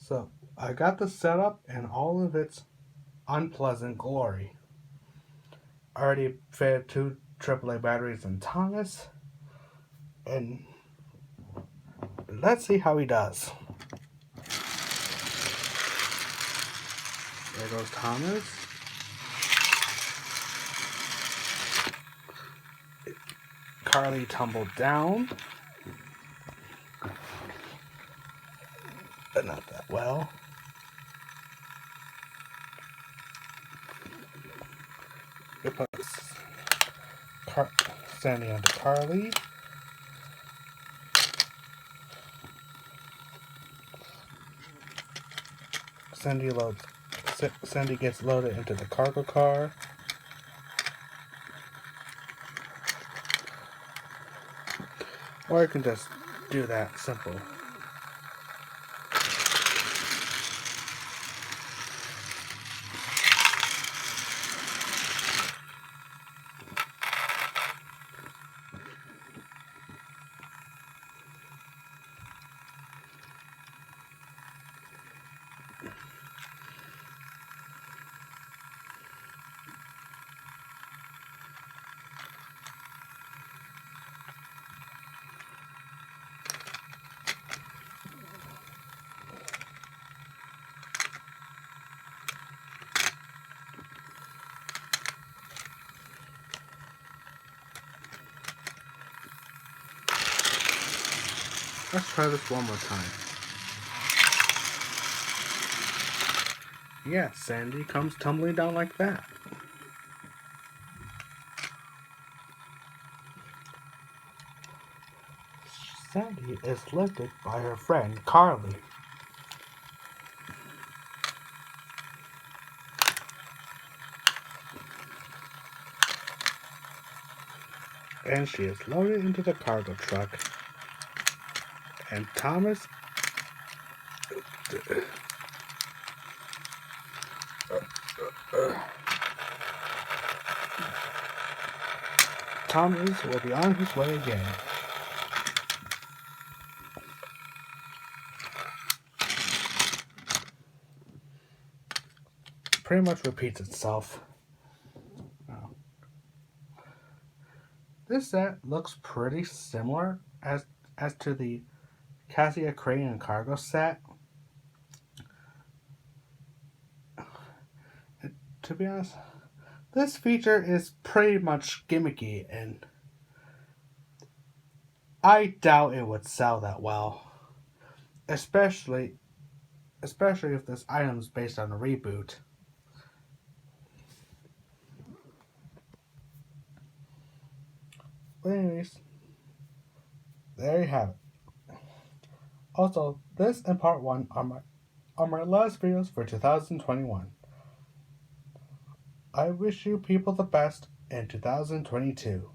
So I got the setup in all of its unpleasant glory. I already fitted two AAA batteries in Thomas, and let's see how he does. There goes Thomas. Carly tumbled down, but not that well. It puts Sandy onto Carly. Sandy gets loaded into the cargo car. Or I can just do that simple. Let's try this one more time. Yeah, Sandy comes tumbling down like that. Sandy is lifted by her friend Carly. And she is loaded into the cargo truck. And Thomas will be on his way again. Pretty much repeats itself. This set looks pretty similar as to the Cassia Crane and Cargo set. To be honest, this feature is pretty much gimmicky, and I doubt it would sell that well. Especially if this item is based on a reboot. But anyways, there you have it. Also, this and part 1 are my last videos for 2021. I wish you people the best in 2022.